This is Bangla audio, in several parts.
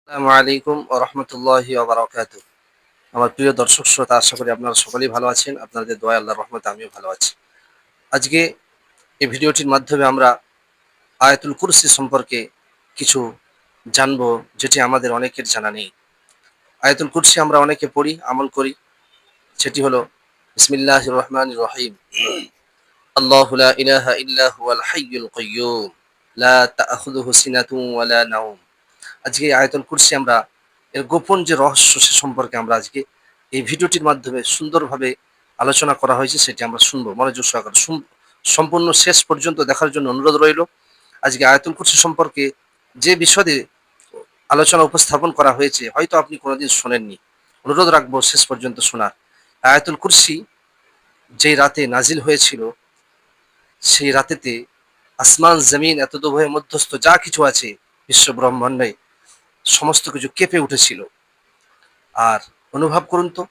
আসসালামু আলাইকুম ওয়া রাহমাতুল্লাহি ওয়া বারাকাতুহু। আমার প্রিয় দর্শক শ্রোতা, আশা করি আপনারা সকলেই ভালো আছেন। আপনাদের দোয়ায় আল্লাহর রহমতে আমিও ভালো আছি। আজকে এই ভিডিওটির মাধ্যমে আমরা আয়াতুল কুরসি সম্পর্কে কিছু জানবো, যেটি আমাদের অনেকের জানা নেই। আয়াতুল কুরসি আমরা অনেকে পড়ি, আমল করি। সেটি হলো বিসমিল্লাহির রহমানির রহিম। আল্লাহু লা ইলাহা ইল্লা হুয়াল হাইয়ুল কাইয়্যুম লা তা'খুযুহু সিনাতুন ওয়া লা নাওম। আজকে এই আয়াতুল কুরসি আমরা এর গোপন যে রহস্য সে সম্পর্কে আমরা আজকে এই ভিডিওটির মাধ্যমে সুন্দরভাবে আলোচনা করা হয়েছে, সেটি আমরা শুনবো মনোযোগ সহকারে। সম্পূর্ণ শেষ পর্যন্ত দেখার জন্য অনুরোধ রইল। আজকে আয়াতুল কুরসি সম্পর্কে যে বিশদে আলোচনা উপস্থাপন করা হয়েছে, হয়তো আপনি কোনোদিন শোনেননি। অনুরোধ রাখবো শেষ পর্যন্ত শোনার। আয়াতুল কুরসি যেই রাতে নাজিল হয়েছিল, সেই রাতেতে আসমান জমিন এতদুভয় মধ্যস্থ যা কিছু আছে বিশ্ব ব্রহ্মাণ্ডে সমস্ত কিছু কেঁপে উঠেছিল। আর অনুভব করুন তো,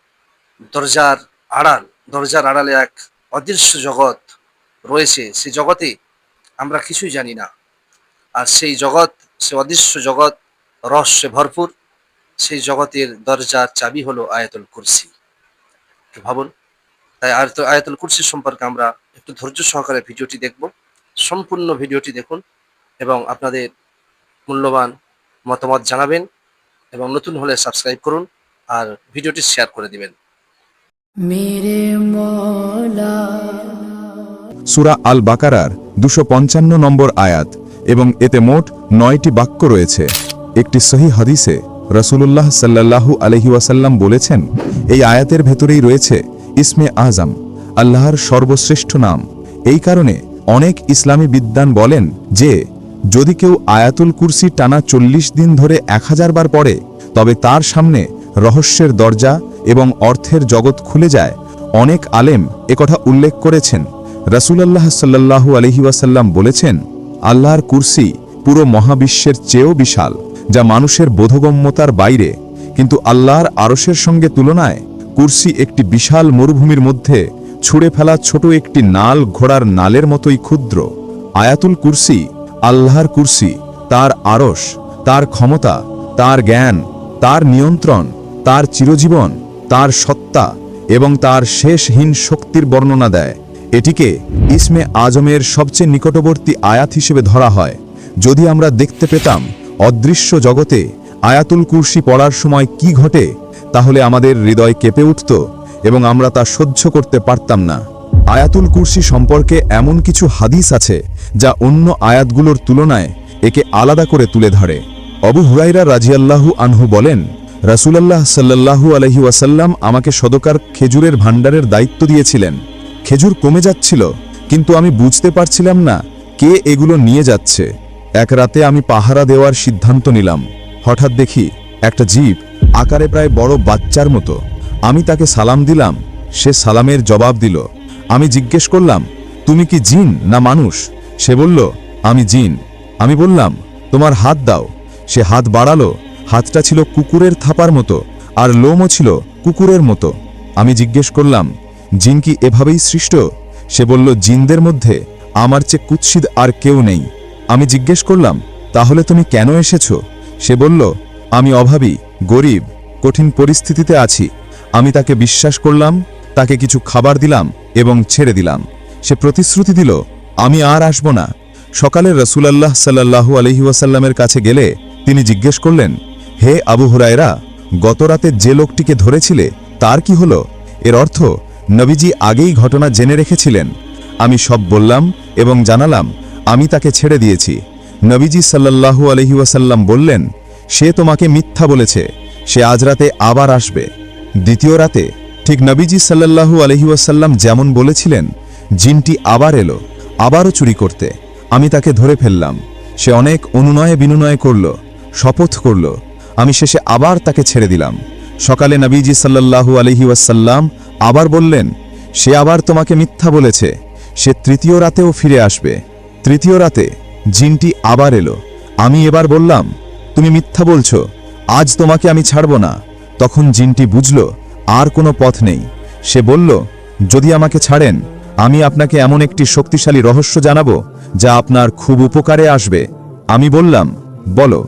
দরজার আড়াল দরজার আড়ালে এক অদৃশ্য জগৎ রয়েছে। সেই জগতে আমরা কিছুই জানি না। আর সেই জগৎ, সে অদৃশ্য জগৎ রহস্যে ভরপুর। সেই জগতের দরজার চাবি হলো আয়াতুল কুরসি। একটু ভাবুন। তাই আয়াতুল কুরসি সম্পর্কে আমরা একটু ধৈর্য সহকারে ভিডিওটি দেখব। সম্পূর্ণ ভিডিওটি দেখুন এবং আপনাদের মূল্যবান মতামত জানাবেন, এবং নতুন হলে সাবস্ক্রাইব করুন আর ভিডিওটি শেয়ার করে দিবেন। मेरे मौला সূরা আল বাকারার 255 নম্বর আয়াত এবং এতে মোট 9টি বাক্য রয়েছে। একটি সহিহ হাদিসে রাসূলুল্লাহ সাল্লাল্লাহু আলাইহি ওয়াসাল্লাম বলেছেন, এই আয়াতের ভেতরেই রয়েছে ইসমে আজম, আল্লাহর সর্বশ্রেষ্ঠ নাম। এই কারণে অনেক ইসলামী বিদ্বান বলেন যে যদি কেউ আয়াতুল কুরসি টানা 40 দিন ধরে 1000 বার পড়ে, তবে তার সামনে রহস্যের দরজা এবং অর্থের জগৎ খুলে যায়। অনেক আলেম একথা উল্লেখ করেছেন। রাসূলুল্লাহ সাল্লাল্লাহু আলাইহি ওয়াসাল্লাম বলেছেন, আল্লাহর কুরসি পুরো মহাবিশ্বের চেয়েও বিশাল, যা মানুষের বোধগম্যতার বাইরে। কিন্তু আল্লাহর আরশের সঙ্গে তুলনায় কুরসি একটি বিশাল মরুভূমির মধ্যে ছুঁড়ে ফেলা ছোট একটি নাল ঘোড়ার নালের মতোই ক্ষুদ্র। আয়াতুল কুরসি আল্লাহর কুরসি, তার আরশ, তার ক্ষমতা, তার জ্ঞান, তার নিয়ন্ত্রণ, তার চিরজীবন, তার সত্তা এবং তার শেষহীন শক্তির বর্ণনা দেয়। এটিকে ইসমে আজমের সবচেয়ে নিকটবর্তী আয়াত হিসেবে ধরা হয়। যদি আমরা দেখতে পেতাম অদৃশ্য জগতে আয়াতুল কুরসি পড়ার সময় কি ঘটে, তাহলে আমাদের হৃদয় কেঁপে উঠত এবং আমরা তা সহ্য করতে পারতাম না। আয়াতুল কুরসি সম্পর্কে এমন কিছু হাদিস আছে যা অন্য আয়াতগুলোর তুলনায় একে আলাদা করে তুলে ধরে। আবু হুরায়রা রাদিয়াল্লাহু আনহু বলেন, রাসূলুল্লাহ সাল্লাল্লাহু আলাইহি ওয়াসাল্লাম আমাকে সদকার খেজুরের ভাণ্ডারের দায়িত্ব দিয়েছিলেন। খেজুর কমে যাচ্ছিল, কিন্তু আমি বুঝতে পারছিলাম না কে এগুলো নিয়ে যাচ্ছে। এক রাতে আমি পাহারা দেওয়ার সিদ্ধান্ত নিলাম। হঠাৎ দেখি একটা জীব, আকারে প্রায় বড় বাচ্চার মতো। আমি তাকে সালাম দিলাম, সে সালামের জবাব দিল। আমি জিজ্ঞেস করলাম, তুমি কি জিন না মানুষ? সে বলল, আমি জিন। আমি বললাম, তোমার হাত দাও। সে হাত বাড়ালো। হাতটা ছিল কুকুরের থাপার মতো, আর লোমও ছিল কুকুরের মতো। আমি জিজ্ঞেস করলাম, জিন কি এভাবেই সৃষ্ট? সে বলল, জিনদের মধ্যে আমার চেয়ে কুৎসিত আর কেউ নেই। আমি জিজ্ঞেস করলাম, তাহলে তুমি কেন এসেছো? সে বলল, আমি অভাবী, গরিব, কঠিন পরিস্থিতিতে আছি। আমি তাকে বিশ্বাস করলাম, তাকে কিছু খাবার দিলাম এবং ছেড়ে দিলাম। সে প্রতিশ্রুতি দিল, আমি আর আসব না। সকালে রাসূলুল্লাহ সাল্লাল্লাহু আলাইহি ওয়াসাল্লামের কাছে গেলে তিনি জিজ্ঞেস করলেন, হে আবু হুরায়রা, গতরাতে যে লোকটিকে ধরেছিলে তার কি হলো? এর অর্থ নবীজি আগেই ঘটনা জেনে রেখেছিলেন। আমি সব বললাম এবং জানালাম আমি তাকে ছেড়ে দিয়েছি। নবীজি সাল্লাল্লাহু আলাইহি ওয়াসাল্লাম বললেন, সে তোমাকে মিথ্যা বলেছে, সে আজ রাতে আবার আসবে। দ্বিতীয় রাতে ঠিক নবীজি সাল্লাল্লাহু আলাইহি ওয়াসাল্লাম যেমন বলেছিলেন, জিনটি আবার এলো, আবারও চুরি করতে। আমি তাকে ধরে ফেললাম। সে অনেক অনুনয়ে বিনুনয় করল, শপথ করল। আমি শেষে আবার তাকে ছেড়ে দিলাম। সকালে নবীজি সাল্লাল্লাহু আলাইহি ওয়াসাল্লাম আবার বললেন, সে আবার তোমাকে মিথ্যা বলেছে, সে তৃতীয় রাতেও ফিরে আসবে। তৃতীয় রাতে জিনটি আবার এলো। আমি এবার বললাম, তুমি মিথ্যা বলছো, আজ তোমাকে আমি ছাড়ব না। তখন জিনটি বুঝল আর কোনো পথ নেই। সে বলল, যদি আমাকে ছাড়েন, আমি আপনাকে এমন একটি শক্তিশালী রহস্য জানাবো যা আপনার খুব উপকারে আসবে। আমি বললাম, বলো।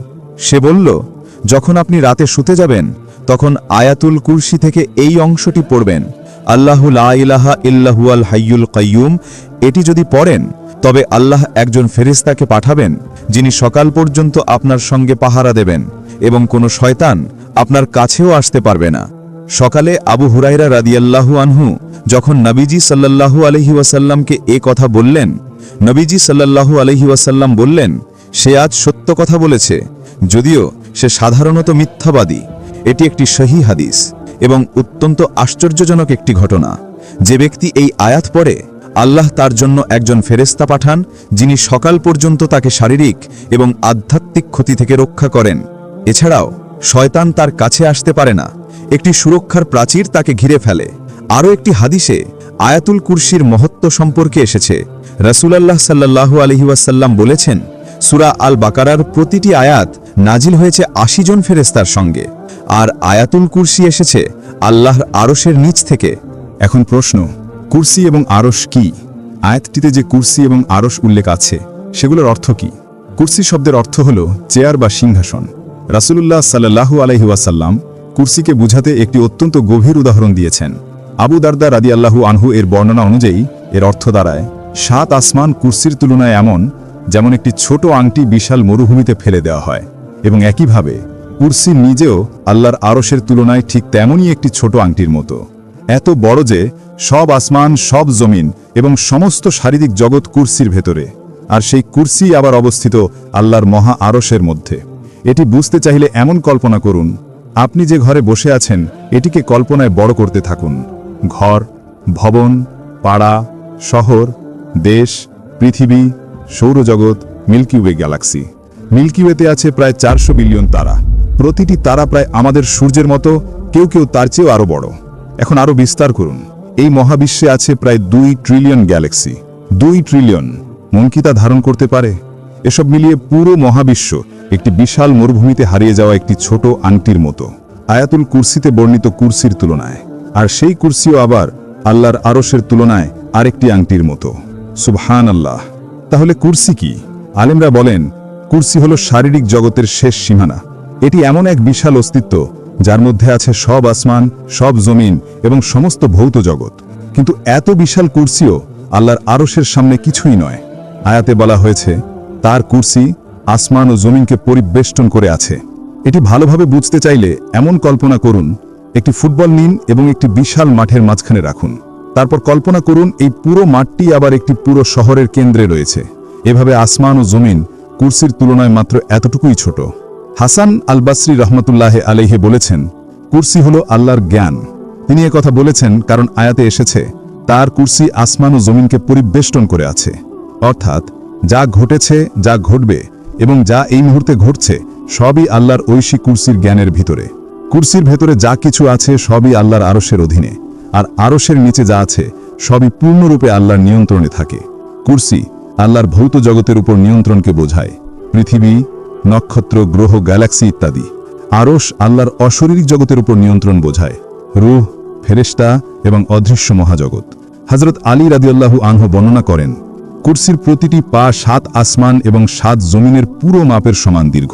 সে বলল, যখন আপনি রাতে শুতে যাবেন তখন আয়াতুল কুরসি থেকে এই অংশটি পড়বেন, আল্লাহু লা ইলাহা ইল্লা হুয়াল হাইয়ুল কাইয়ুম। এটি যদি পড়েন তবে আল্লাহ একজন ফেরেশতাকে পাঠাবেন, যিনি সকাল পর্যন্ত আপনার সঙ্গে পাহারা দেবেন এবং কোনো শয়তান আপনার কাছেও আসতে পারবে না। সকালে আবু হুরায়রা রাদিয়াল্লাহু আনহু যখন নবীজি সাল্লাল্লাহু আলাইহি ওয়াসাল্লামকে এ কথা বললেন, নবীজি সাল্লাল্লাহু আলাইহি ওয়াসাল্লাম বললেন, সে আজ সত্য কথা বলেছে, যদিও সে সাধারণত মিথ্যাবাদী। এটি একটি সহিহ হাদিস এবং অত্যন্ত আশ্চর্যজনক একটি ঘটনা। যে ব্যক্তি এই আয়াত পড়ে, আল্লাহ তার জন্য একজন ফেরেশতা পাঠান, যিনি সকাল পর্যন্ত তাকে শারীরিক এবং আধ্যাত্মিক ক্ষতি থেকে রক্ষা করেন। এছাড়াও শয়তান তার কাছে আসতে পারে না, একটি সুরক্ষার প্রাচীর তাকে ঘিরে ফেলে। আরও একটি হাদিসে আয়াতুল কুরসির মহত্ব সম্পর্কে এসেছে। রাসূলুল্লাহ সাল্লাল্লাহু আলাইহি ওয়াসাল্লাম বলেছেন, সূরা আল বাকারার প্রতিটি আয়াত নাজিল হয়েছে ৮০ জন ফেরেশতার সঙ্গে, আর আয়াতুল কুরসি এসেছে আল্লাহর আরশের নিচ থেকে। এখন প্রশ্ন, কুরসি এবং আরশ কি? আয়াতটিতে যে কুরসি এবং আরশ উল্লেখ আছে সেগুলোর অর্থ কি? কুরসি শব্দের অর্থ হল চেয়ার বা সিংহাসন। রাসূলুল্লাহ সাল্লাল্লাহু আলাইহি ওয়াসাল্লাম কুরসিকে বুঝাতে একটি অত্যন্ত গভীর উদাহরণ দিয়েছেন। আবু দারদা রাদিয়াল্লাহু আনহু এর বর্ণনা অনুযায়ী এর অর্থ দাঁড়ায়, ৭ আসমান কুরসির তুলনায় এমন যেমন একটি ছোট আংটি বিশাল মরুভূমিতে ফেলে দেওয়া হয়, এবং একইভাবে কুরসি নিজেও আল্লাহর আরশের তুলনায় ঠিক তেমনই একটি ছোট আংটির মতো, এত বড় যে সব আসমান, সব জমিন এবং সমস্ত শারীরিক জগৎ কুরসির ভেতরে, আর সেই কুরসি আবার অবস্থিত আল্লাহর মহা আরশের মধ্যে। এটি বুঝতে চাইলে এমন কল্পনা করুন, আপনি যে ঘরে বসে আছেন এটিকে কল্পনায় বড় করতে থাকুন। ঘর, ভবন, পাড়া, শহর, দেশ, পৃথিবী, সৌরজগৎ, মিল্কি ওয়ে গ্যালাক্সি। মিল্কি ওয়েতে আছে প্রায় ৪০০ বিলিয়ন তারা। প্রতিটি তারা প্রায় আমাদের সূর্যের মতো, কেউ কেউ তার চেয়েও আরও বড়। এখন আরও বিস্তার করুন, এই মহাবিশ্বে আছে প্রায় ২ ট্রিলিয়ন গ্যালাক্সি। ২ ট্রিলিয়ন, মন কি তা ধারণ করতে পারে? এসব মিলিয়ে পুরো মহাবিশ্ব একটি বিশাল মরুভূমিতে হারিয়ে যাওয়া একটি ছোট আংটির মতো আয়াতুল কুরসিতে বর্ণিত কুরসির তুলনায়। আর সেই কুরসিও আবার আল্লাহর আরশের তুলনায় আরেকটি আংটির মতো। সুবহানাল্লাহ। তাহলে কুরসি কি? আলেমরা বলেন, কুরসি হলো শারীরিক জগতের শেষ সীমানা। এটি এমন এক বিশাল অস্তিত্ব যার মধ্যে আছে সব আসমান, সব জমিন এবং সমস্ত ভৌত জগৎ। কিন্তু এত বিশাল কুরসিও আল্লাহর আরশের সামনে কিছুই নয়। আয়াতে বলা হয়েছে, তার কুরসি আসমান ও জমিনকে পরিবেষ্টন করে আছে। এটি ভালোভাবে বুঝতে চাইলে এমন কল্পনা করুন, একটি ফুটবল নিন এবং একটি বিশাল মাঠের মাঝখানে রাখুন। তারপর কল্পনা করুন এই পুরো মাঠটি আবার একটি পুরো শহরের কেন্দ্রে রয়েছে। এভাবে আসমান ও জমিন কুরসির তুলনায় মাত্র এতটুকুই ছোট। হাসান আল বাসরি রহমতুল্লাহ আলাইহি বলেছেন, কুরসি হলো আল্লাহর জ্ঞান। তিনি কথা বলেছেন কারণ আয়াতে এসেছে, তার কুরসি আসমান ও জমিনকে পরিবেষ্টন করে আছে। অর্থাৎ যা ঘটেছে, যা ঘটবে এবং যা এই মুহূর্তে ঘটছে সবই আল্লাহর ঐশী কুরসির জ্ঞানের ভিতরে। কুরসির ভেতরে যা কিছু আছে সবই আল্লাহর আরশের অধীনে, আর আরশের নিচে যা আছে সবই পূর্ণরূপে আল্লাহর নিয়ন্ত্রণে থাকে। কুরসি আল্লাহর ভৌত জগতের উপর নিয়ন্ত্রণকে বোঝায়, পৃথিবী, নক্ষত্র, গ্রহ, গ্যালাক্সি ইত্যাদি। আরশ আল্লাহর অশরীরিক জগতের উপর নিয়ন্ত্রণ বোঝায়, রূহ, ফেরেশতা এবং অদৃশ্য মহাজগৎ। হযরত আলী রাদিয়াল্লাহু আনহু বর্ণনা করেন, কুরসির প্রতিটি পা ৭ আসমান এবং ৭ জমিনের পুরো মাপের সমান দীর্ঘ,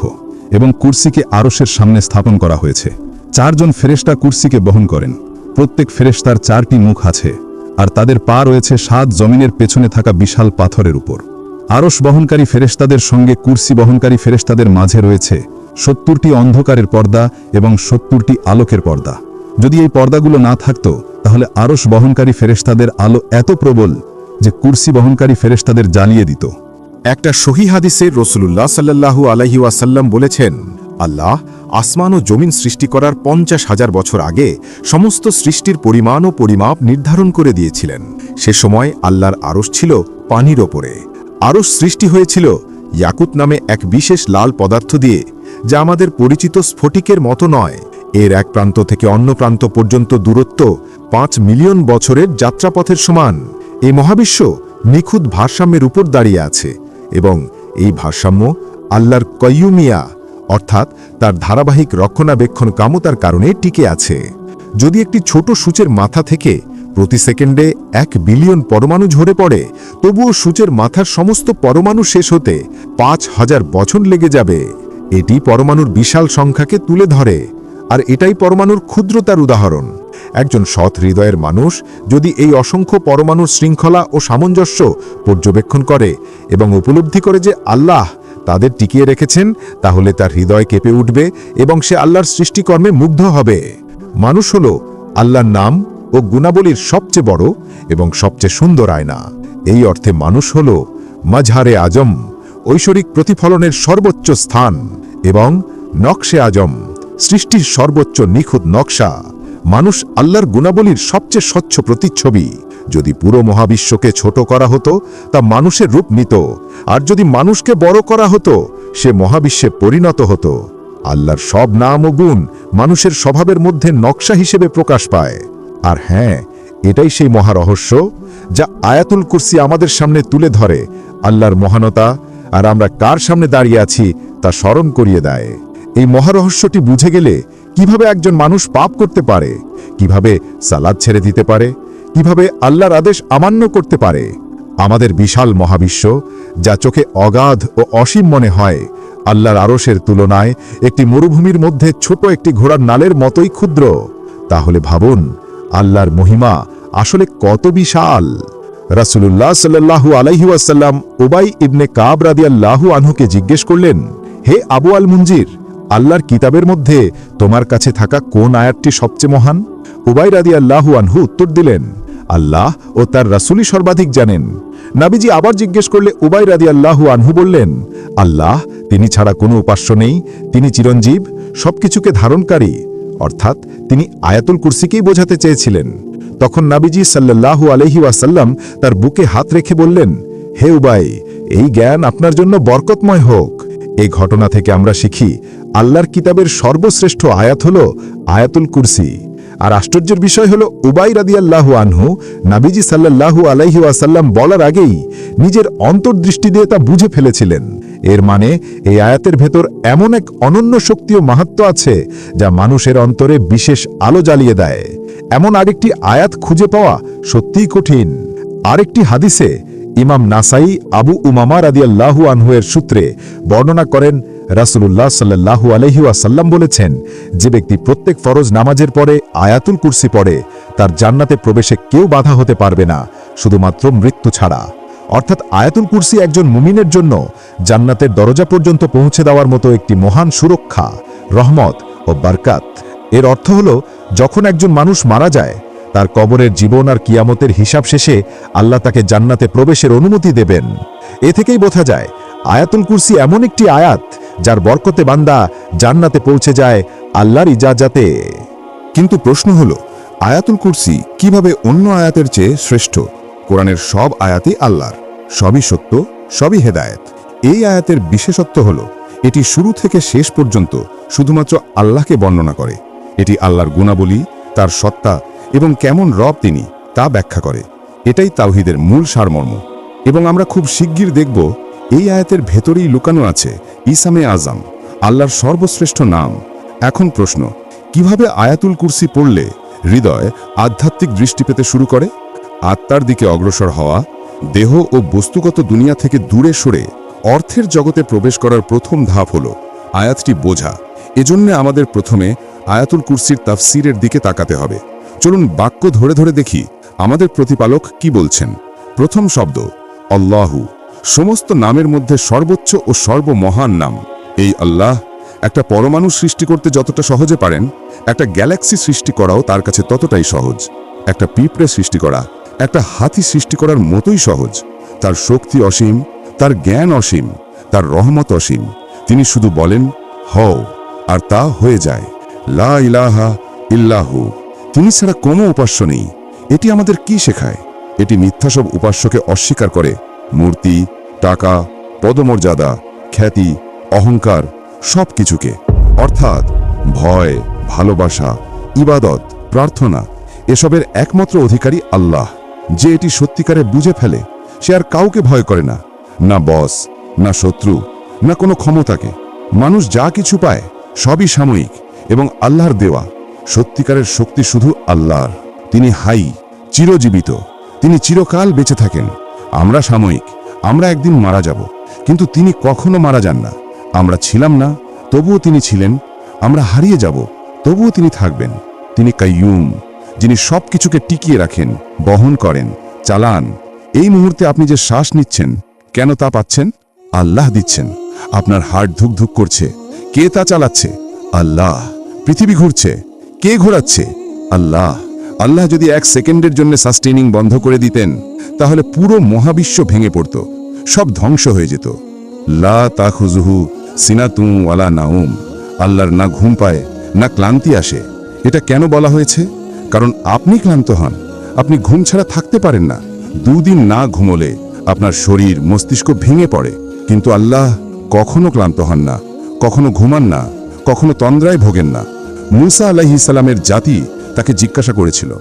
এবং কুরসিকে আরশের সামনে স্থাপন করা হয়েছে। ৪ জন ফেরেশতা কুরসিকে বহন করেন। প্রত্যেক ফেরেশতার ৪টি মুখ আছে, আর তাদের পা রয়েছে ৭ জমিনের পেছনে থাকা বিশাল পাথরের উপর। আরশ বহনকারী ফেরেশতাদের সঙ্গে কুরসি বহনকারী ফেরেশতাদের মাঝে রয়েছে ৭০টি অন্ধকারের পর্দা এবং ৭০টি আলোকের পর্দা। যদি এই পর্দাগুলো না থাকতো তাহলে আরশ বহনকারী ফেরেশতাদের আলো এত প্রবল যে কুরসি বহনকারী ফেরেশতাদের জ্বালিয়ে দিত। একটা সহিহ হাদিসে রাসূলুল্লাহ সাল্লাল্লাহু আলাইহি ওয়াসাল্লাম বলেছেন, আল্লাহ আসমান ও জমিন সৃষ্টি করার ৫০,০০০ বছর আগে সমস্ত সৃষ্টির পরিমাণ ও পরিমাপ নির্ধারণ করে দিয়েছিলেন। সে সময় আল্লাহর আরশ ছিল পানির ওপরে। আরশ সৃষ্টি হয়েছিল ইয়াকুত নামে এক বিশেষ লাল পদার্থ দিয়ে, যা আমাদের পরিচিত স্ফটিকের মতো নয়। এর এক প্রান্ত থেকে অন্য প্রান্ত পর্যন্ত দূরত্ব ৫ মিলিয়ন বছরের যাত্রাপথের সমান। এই মহাবিশ্ব নিখুঁত ভারসাম্যের উপর দাঁড়িয়ে আছে, এবং এই ভারসাম্য আল্লাহর কয়্যুমিয়া অর্থাৎ তার ধারাবাহিক রক্ষণাবেক্ষণ ক্ষমতার কারণে টিকে আছে। যদি একটি ছোট সূচের মাথা থেকে প্রতি সেকেন্ডে ১ বিলিয়ন পরমাণু ঝরে পড়ে, তবুও সূচের মাথার সমস্ত পরমাণু শেষ হতে ৫,০০০ বছর লেগে যাবে। এটি পরমাণুর বিশাল সংখ্যাকে তুলে ধরে, আর এটাই পরমাণুর ক্ষুদ্রতার উদাহরণ। একজন সৎ হৃদয়ের মানুষ যদি এই অসংখ্য পরমাণুর শৃঙ্খলা ও সামঞ্জস্য পর্যবেক্ষণ করে এবং উপলব্ধি করে যে আল্লাহ তাদের টিকিয়ে রেখেছেন, তাহলে তার হৃদয় কেঁপে উঠবে এবং সে আল্লাহর সৃষ্টিকর্মে মুগ্ধ হবে। মানুষ হল আল্লাহর নাম ও গুণাবলীর সবচেয়ে বড় এবং সবচেয়ে সুন্দর আয়না। এই অর্থে মানুষ হল মাজহারে আজম, ঐশ্বরিক প্রতিফলনের সর্বোচ্চ স্থান, এবং নকশে আজম, সৃষ্টির সর্বোচ্চ নিখুঁত নকশা। মানুষ আল্লাহর গুণাবলীর সবচেয়ে স্বচ্ছ প্রতিচ্ছবি। যদি পুরো মহাবিশ্বকে ছোট করা হতো তা মানুষের রূপ নিত, আর যদি মানুষকে বড় করা হতো সে মহাবিশ্বে পরিণত হতো। আল্লাহর সব নাম ও গুণ মানুষের স্বভাবের মধ্যে নকশা হিসেবে প্রকাশ পায়। আর হ্যাঁ, এটাই সেই মহারহস্য যা আয়াতুল কুরসি আমাদের সামনে তুলে ধরে আল্লাহর মহানতা, আর আমরা কার সামনে দাঁড়িয়ে আছি তা স্মরণ করিয়ে দেয়। এই মহারহস্যটি বুঝে গেলে কিভাবে একজন মানুষ পাপ করতে পারে, কিভাবে সালাত ছেড়ে দিতে পারে, কিভাবে আল্লাহর আদেশ অমান্য করতে পারে। আমাদের বিশাল মহাবিশ্ব, যা চোখে অগাধ ও অসীম মনে হয়, আল্লাহর আরশের তুলনায় একটি মরুভূমির মধ্যে ছোট একটি ঘোড়ার নালের মতোই ক্ষুদ্র। তাহলে ভাবুন আল্লাহর মহিমা আসলে কত বিশাল। রাসূলুল্লাহ সাল্লাল্লাহু আলাইহি ওয়াসাল্লাম উবাই ইবনে কাব রাদিয়াল্লাহু আনহুকে জিজ্ঞেস করলেন, হে আবু আল মুনজির, আল্লাহর কিতাবের মধ্যে তোমার কাছে থাকা কোন আয়াতটি সবচেয়ে মহান? উবাই রাদিয়াল্লাহু আনহু উত্তর দিলেন, আল্লাহ ও তার রাসূলই সর্বাধিক জানেন। নবীজি আবার জিজ্ঞেস করলে উবাই রাদিয়াল্লাহু আনহু বললেন, আল্লাহ, তিনি ছাড়া কোনো উপাস্য নেই, তিনি চিরঞ্জীব, সবকিছুকে ধারণকারী। অর্থাৎ তিনি আয়াতুল কুরসিকেই বোঝাতে চেয়েছিলেন। তখন নবীজি সাল্লাল্লাহু আলাইহি ওয়াসাল্লাম তার বুকে হাত রেখে বললেন, হে উবাই, এই জ্ঞান আপনার জন্য বরকতময় হোক। এই ঘটনা থেকে আমরা শিখি আল্লাহর কিতাবের সর্বশ্রেষ্ঠ আয়াত হল আয়াতুল কুরসি। আর আশ্চর্যের বিষয় হল উবাই রাদিয়াল্লাহু আনহু নবীজি সাল্লাল্লাহু আলাইহি ওয়াসাল্লাম বলার আগেই নিজের অন্তর্দৃষ্টি দিয়ে তা বুঝে ফেলেছিলেন। এর মানে এই আয়াতের ভেতর এমন এক অনন্য শক্তি ও মাহাত্ম্য আছে যা মানুষের অন্তরে বিশেষ আলো জ্বালিয়ে দেয়। এমন আরেকটি আয়াত খুঁজে পাওয়া সত্যিই কঠিন। আরেকটি হাদিসে ইমাম নাসাই আবু উমামা রাদিয়াল্লাহু আনহু এর সূত্রে বর্ণনা করেন, রাসূলুল্লাহ সাল্লাল্লাহু আলাইহি ওয়াসাল্লাম বলেছেন, যে ব্যক্তি প্রত্যেক ফরজ নামাজের পরে আয়াতুল কুরসি পড়ে তার জান্নাতে প্রবেশে কেউ বাধা হতে পারবে না, শুধুমাত্র মৃত্যু ছাড়া। অর্থাৎ আয়াতুল কুরসি একজন মুমিনের জন্য জান্নাতের দরজা পর্যন্ত পৌঁছে দেওয়ার মতো একটি মহান সুরক্ষা, রহমত ও বারকাত। এর অর্থ হল, যখন একজন মানুষ মারা যায়, তার কবরের জীবন আর কিয়ামতের হিসাব শেষে আল্লাহ তাকে জান্নাতে প্রবেশের অনুমতি দেবেন। এ থেকেই বোঝা যায় আয়াতুল কুরসি এমন একটি আয়াত যার বরকতে বান্দা জান্নাতে পৌঁছে যায় আল্লাহর ইজাজাতে। কিন্তু প্রশ্ন হল, আয়াতুল কুরসি কিভাবে অন্য আয়াতের চেয়ে শ্রেষ্ঠ? কোরআনের সব আয়াতই আল্লাহর, সবই সত্য, সবই হেদায়েত। এই আয়াতের বিশেষত্ব হল এটি শুরু থেকে শেষ পর্যন্ত শুধুমাত্র আল্লাহকে বর্ণনা করে। এটি আল্লাহর গুণাবলী, তার সত্তা এবং কেমন রব তিনি তা ব্যাখ্যা করে। এটাই তাওহীদের মূল সারমর্ম। এবং আমরা খুব শিগগির দেখব এই আয়াতের ভেতরেই লুকানো আছে ইসামে আজম, আল্লাহর সর্বশ্রেষ্ঠ নাম। এখন প্রশ্ন, কিভাবে আয়াতুল কুরসি পড়লে হৃদয় আধ্যাত্মিক দৃষ্টি পেতে শুরু করে? আত্মার দিকে অগ্রসর হওয়া, দেহ ও বস্তুগত দুনিয়া থেকে দূরে সরে অর্থের জগতে প্রবেশ করার প্রথম ধাপ হল আয়াতটি বোঝা। এজন্য আমাদের প্রথমে আয়াতুল কুরসির তাফসীরের দিকে তাকাতে হবে। চলুন বাক্য ধরে ধরে দেখি আমাদের প্রতিপালক কি বলছেন। প্রথম শব্দ আল্লাহু, সমস্ত নামের মধ্যে সর্বোচ্চ ও সর্বমহান নাম। এই আল্লাহ একটা পরমাণু সৃষ্টি করতে যতটা সহজে পারেন, একটা গ্যালাক্সি সৃষ্টি করাও তার কাছে ততটাই সহজ। একটা পিঁপড়ে সৃষ্টি করা একটা হাতি সৃষ্টি করার মতোই সহজ। তার শক্তি অসীম, তার জ্ঞান অসীম, তার রহমত অসীম। তিনি শুধু বলেন হও, আর তা হয়ে যায়। লা ইলাহা ইল্লাহু, তিনি ছাড়া কোনো উপাস্য নেই। এটি আমাদের কি শেখায়? এটি মিথ্যা সব উপাস্যকে অস্বীকার করে। মূর্তি, টাকা, পদমর্যাদা, খ্যাতি, অহংকার সব কিছুকে, অর্থাৎ ভয়, ভালোবাসা, ইবাদত, প্রার্থনা এসবের একমাত্র অধিকারী আল্লাহ। যে এটি সত্যিকারে বুঝে ফেলে সে আর কাউকে ভয় করে না, না বস, না শত্রু, না কোনো ক্ষমতাকে। মানুষ যা কিছু পায় সবই সাময়িক এবং আল্লাহর দেওয়া। সত্যিকারের শক্তি শুধু আল্লাহর। তিনি হাই, চিরজীবিত, তিনি চিরকাল বেঁচে থাকেন। আমরা সাময়িক, আমরা একদিন মারা যাব, কিন্তু তিনি কখনো মারা যান না। আমরা ছিলাম না, তবুও তিনি ছিলেন। আমরা হারিয়ে যাব, তবুও তিনি থাকবেন। তিনি কাইয়ুম, যিনি সবকিছুকে টিকিয়ে রাখেন, বহন করেন, চালান। এই মুহূর্তে আপনি যে শ্বাস নিচ্ছেন, কেন তা পাচ্ছেন? আল্লাহ দিচ্ছেন। আপনার হার্ট ধুক ধুক করছে, কে তা চালাচ্ছে? আল্লাহ। পৃথিবী ঘুরছে, কে ঘোরাচ্ছে? আল্লাহ। আল্লাহ যদি 1 সেকেন্ডের জন্য সাস্টেনিং বন্ধ করে দিতেন, তাহলে পুরো মহাবিশ্ব ভেঙে পড়ত, সব ধ্বংস হয়ে যেত। লা তাখুযুহু সিনাতুন ওয়ালা নাউম। আল্লাহর না ঘুম পায়, না ক্লান্তি আসে। এটা কেন বলা হয়েছে? কারণ আপনি ক্লান্ত হন, আপনি ঘুম ছাড়া থাকতে পারেন না। 2 দিন না ঘুমোলে আপনার শরীর মস্তিষ্ক ভেঙে পড়ে। কিন্তু আল্লাহ কখনো ক্লান্ত হন না, কখনো ঘুমান না, কখনো তন্দ্রায় ভোগেন না। মুসা আলাইহিস সালামের জাতি তাকে জিজ্ঞাসা করেছিল,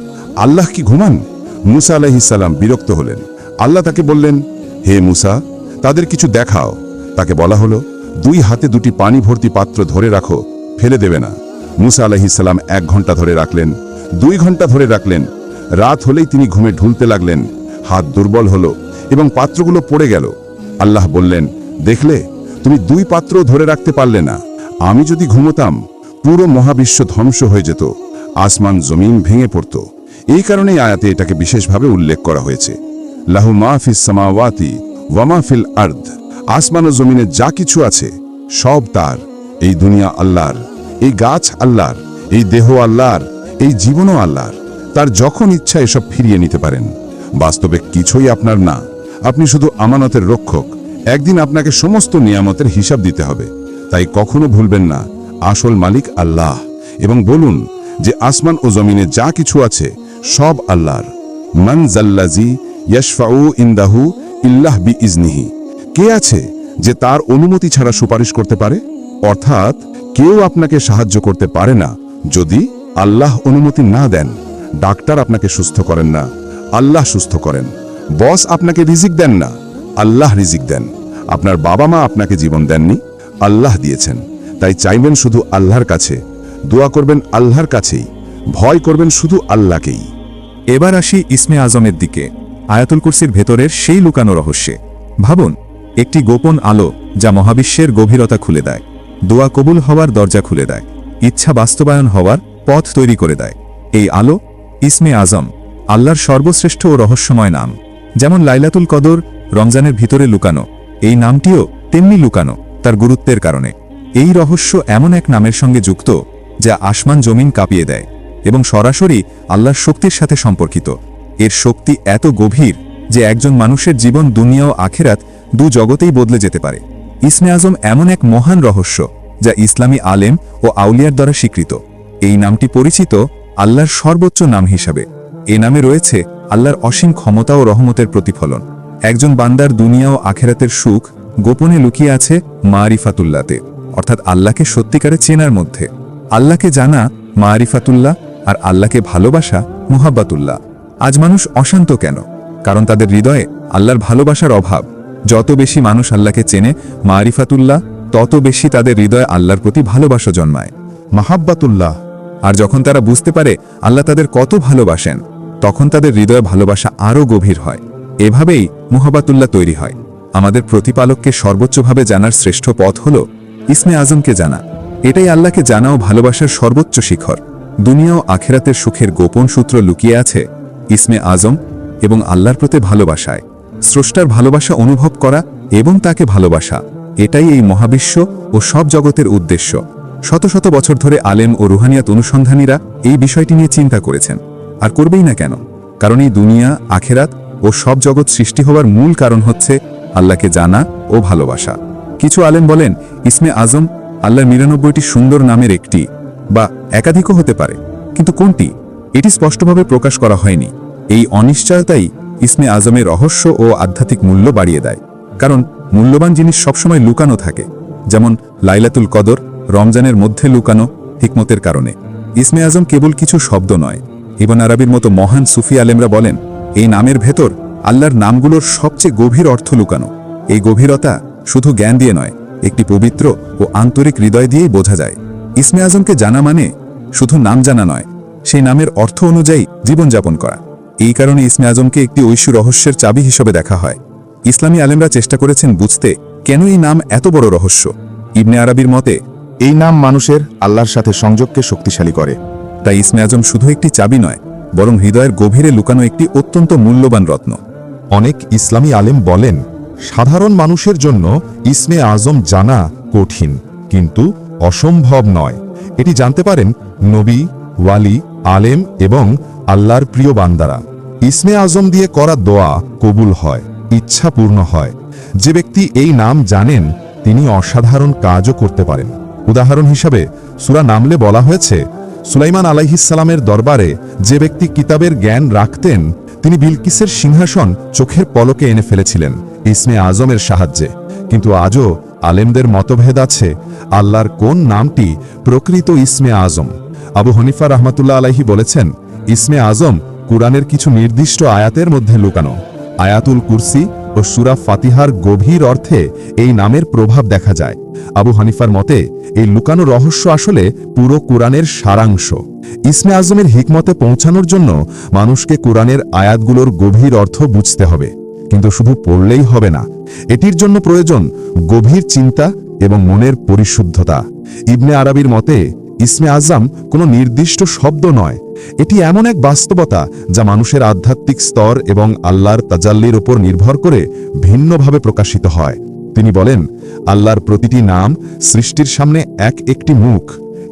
আল্লাহ কি ঘুমান? মুসা আলাইহিস সালাম বিরক্ত হলেন। আল্লাহ তাকে বললেন, হে মুসা, তাদের কিছু দেখাও। তাকে বলা হলো, 2 হাতে 2টি পানি ভর্তি পাত্র ধরে রাখো, ফেলে দেবে না। মুসা আলাইহিস সালাম 1 ঘন্টা ধরে রাখলেন, 2 ঘন্টা ধরে রাখলেন। রাত হলেই তিনি ঘুমে ঢুলতে লাগলেন, হাত দুর্বল হলো এবং পাত্রগুলো পড়ে গেল। আল্লাহ বললেন, দেখলে, তুমি 2 পাত্র ধরে রাখতে পারলে না। আমি যদি ঘুমোতাম, পুরো মহাবিশ্ব ধ্বংস হয়ে যেত, আসমান জমিন ভেঙে পড়ত। এই কারণেই আয়াতে এটাকে বিশেষভাবে উল্লেখ করা হয়েছে। লাহু মা ফিস সামাওয়াতি ওয়া মা ফিল আরদ। আসমান ও জমিনে যা কিছু আছে সব তার। এই দুনিয়া আল্লাহর, এই গাছ আল্লাহর, এই দেহ আল্লাহর, এই জীবনও আল্লাহর। তার যখন ইচ্ছা এসব ফিরিয়ে নিতে পারেন। বাস্তবে কিছুই আপনার না, আপনি শুধু আমানতের রক্ষক। একদিন আপনাকে সমস্ত নিয়ামতের হিসাব দিতে হবে। তাই কখনো ভুলবেন না, আসল মালিক আল্লাহ। এবং বলুন যে আসমান ও জমিনে যা কিছু আছে সব আল্লাহর। মান জাল্লাজি ইয়াশফাউ ইনদাহু ইল্লাহ বিইজনিহি। কে আছে যে তার অনুমতি ছাড়া সুপারিশ করতে পারে? অর্থাৎ কেউ আপনাকে সাহায্য করতে পারে না যদি আল্লাহ অনুমতি না দেন। ডাক্তার আপনাকে সুস্থ করেন না, আল্লাহ সুস্থ করেন। বস আপনাকে রিজিক দেন না, আল্লাহ রিজিক দেন। আপনার বাবা মা আপনাকে জীবন দেননি, আল্লাহ দিয়েছেন। তাই চাইবেন শুধু আল্লাহর কাছে, দোয়া করবেন আল্লাহর কাছেই, ভয় করবেন শুধু আল্লাহকেই। এবার আসি ইসমে আজমের দিকে, আয়াতুল কুরসির ভেতরের সেই লুকানো রহস্যে। ভাবুন, একটি গোপন আলো যা মহাবিশ্বের গভীরতা খুলে দেয়, দোয়া কবুল হওয়ার দরজা খুলে দেয়, ইচ্ছা বাস্তবায়ন হওয়ার পথ তৈরি করে দেয়। এই আলো ইসমে আজম, আল্লাহর সর্বশ্রেষ্ঠ ও রহস্যময় নাম। যেমন লাইলাতুল কদর রমজানের ভিতরে লুকানো, এই নামটিও তেমনি লুকানো তার গুরুত্বের কারণে। এই রহস্য এমন এক নামের সঙ্গে যুক্ত যা আসমান জমিন কাঁপিয়ে দেয় এবং সরাসরি আল্লাহর শক্তির সাথে সম্পর্কিত। এর শক্তি এত গভীর যে একজন মানুষের জীবন, দুনিয়া ও আখেরাত 2 জগতেই বদলে যেতে পারে। ইসমে আজম এমন এক মহান রহস্য যা ইসলামী আলেম ও আউলিয়ার দ্বারা স্বীকৃত। এই নামটি পরিচিত আল্লাহর সর্বোচ্চ নাম হিসাবে। এ নামে রয়েছে আল্লাহর অসীম ক্ষমতা ও রহমতের প্রতিফলন। একজন বান্দার দুনিয়া ও আখেরাতের সুখ গোপনে লুকিয়ে আছে মারিফাতুল্লাহতে, অর্থাৎ আল্লাহকে সত্যিকারে চেনার মধ্যে। আল্লাহকে জানা মারিফাতুল্লাহ আর আল্লাহকে ভালোবাসা মুহাব্বাতুল্লাহ। আজ মানুষ অশান্ত কেন? কারণ তাদের হৃদয়ে আল্লাহর ভালোবাসার অভাব। যত বেশি মানুষ আল্লাহকে চেনে মারিফাতুল্লাহ, তত বেশি তাদের হৃদয়ে আল্লাহর প্রতি ভালোবাসা জন্মায়, মাহাব্বাতুল্লাহ। আর যখন তারা বুঝতে পারে আল্লাহ তাদের কত ভালোবাসেন, তখন তাদের হৃদয়ে ভালোবাসা আরও গভীর হয়। এভাবেই মুহাব্বাতুল্লাহ তৈরি হয়। আমাদের প্রতিপালককে সর্বোচ্চভাবে জানার শ্রেষ্ঠ পথ হল ইসমে আজমকে জানা। এটাই আল্লাহকে জানা ও ভালোবাসার সর্বোচ্চ শিখর। দুনিয়া ও আখেরাতের সুখের গোপন সূত্র লুকিয়ে আছে ইসমে আজম এবং আল্লাহর প্রতি ভালোবাসায়। স্রষ্টার ভালোবাসা অনুভব করা এবং তাকে ভালোবাসা, এটাই এই মহাবিশ্ব ও সব জগতের উদ্দেশ্য। শত শত বছর ধরে আলেম ও রুহানিয়াত অনুসন্ধানীরা এই বিষয়টি নিয়ে চিন্তা করেছেন, আর করবেই না কেন? কারণ এই দুনিয়া, আখেরাত ও সব জগৎ সৃষ্টি হওয়ার মূল কারণ হচ্ছে আল্লাহকে জানা ও ভালোবাসা। কিছু আলেম বলেন ইসমে আজম আল্লাহর ৯৯টি সুন্দর নামের একটি বা একাধিকও হতে পারে, কিন্তু কোনটি এটি স্পষ্টভাবে প্রকাশ করা হয়নি। এই অনিশ্চয়তাই ইসমে আজমের রহস্য ও আধ্যাত্মিক মূল্য বাড়িয়ে দেয়। কারণ মূল্যবান জিনিস সবসময় লুকানো থাকে, যেমন লাইলাতুল কদর রমজানের মধ্যে লুকানো হিকমতের কারণে। ইসমে আজম কেবল কিছু শব্দ নয়। ইবন আরবির মতো মহান সুফি আলেমরা বলেন এই নামের ভেতর আল্লাহর নামগুলোর সবচেয়ে গভীর অর্থ লুকানো। এই গভীরতা শুধু জ্ঞান দিয়ে নয়, একটি পবিত্র ও আন্তরিক হৃদয় দিয়েই বোঝা যায়। ইসমে আজমকে জানা মানে শুধু নাম জানা নয়, সেই নামের অর্থ অনুযায়ী জীবনযাপন করা। এই কারণে ইসমে আজমকে একটি ঐশী রহস্যের চাবি হিসেবে দেখা হয়। ইসলামী আলেমরা চেষ্টা করেছেন বুঝতে কেন এই নাম এত বড় রহস্য। ইবনে আরবির মতে এই নাম মানুষের আল্লাহর সাথে সংযোগকে শক্তিশালী করে। তাই ইসমে আজম শুধু একটি চাবি নয়, বরং হৃদয়ের গভীরে লুকানো একটি অত্যন্ত মূল্যবান রত্ন। অনেক ইসলামী আলেম বলেন, সাধারণ মানুষের জন্য ইসমে আজম জানা কঠিন, কিন্তু অসম্ভব নয়। এটি জানতে পারেন নবী, ওয়ালি, আলেম এবং আল্লাহর প্রিয় বান্দারা। ইসমে আজম দিয়ে করা দোয়া কবুল হয়, ইচ্ছা পূর্ণ হয়। যে ব্যক্তি এই নাম জানেন তিনি অসাধারণ কাজও করতে পারেন। উদাহরণ হিসাবে সূরা নামলে বলা হয়েছে, সুলাইমান আলাইহিসসালামের দরবারে যে ব্যক্তি কিতাবের জ্ঞান রাখতেন তিনি বিলকিসের সিংহাসন চোখের পলকে এনে ফেলেছিলেন ইসমে আজমের সাহায্যে। কিন্তু আজও আলেমদের মতভেদ আছে আল্লাহর কোন নামটি প্রকৃত ইসমে আজম। আবু হানিফা রাহমাতুল্লাহ আলাইহি বলেছেন, ইসমে আজম কুরআনের কিছু নির্দিষ্ট আয়াতের মধ্যে লুকানো। আয়াতুল কুরসি ও সূরা ফাতিহার গভীর অর্থে এই নামের প্রভাব দেখা যায়। আবু হানিফার মতে এই লুকানো রহস্য আসলে পুরো কুরআনের সারাংশ। ইসমে আজমের হিকমতে পৌঁছানোর জন্য মানুষকে কুরআনের আয়াতগুলোর গভীর অর্থ বুঝতে হবে, কিন্তু শুধু পড়লেই হবে না। এটির জন্য প্রয়োজন গভীর চিন্তা এবং মনের পরিশুদ্ধতা। ইবনে আরবির মতে ইসমে আজম কোনো নির্দিষ্ট শব্দ নয়, এটি এমন এক বাস্তবতা যা মানুষের আধ্যাত্মিক স্তর এবং আল্লাহর তাজাল্লির উপর নির্ভর করে ভিন্নভাবে প্রকাশিত হয়। তিনি বলেন, আল্লাহর প্রতিটি নাম সৃষ্টির সামনে এক একটি মুখ,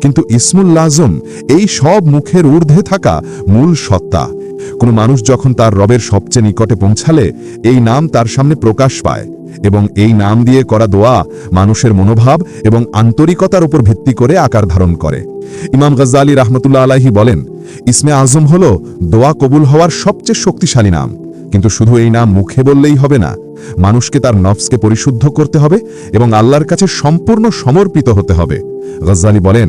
কিন্তু ইসমুল আজম এই সব মুখের ঊর্ধ্বে থাকা মূল সত্তা। কোনো মানুষ যখন তার রবের সবচেয়ে নিকটে পৌঁছালে এই নাম তার সামনে প্রকাশ পায়, এবং এই নাম দিয়ে করা দোয়া মানুষের মনোভাব এবং আন্তরিকতার উপর ভিত্তি করে আকার ধারণ করে। ইমাম গজ্জালী রাহমাতুল্লাহ আলাইহি বলেন, ইসমে আজম হল দোয়া কবুল হওয়ার সবচেয়ে শক্তিশালী নাম। কিন্তু শুধু এই নাম মুখে বললেই হবে না, মানুষকে তার নফসকে পরিশুদ্ধ করতে হবে এবং আল্লাহর কাছে সম্পূর্ণ সমর্পিত হতে হবে। গজ্জালী বলেন,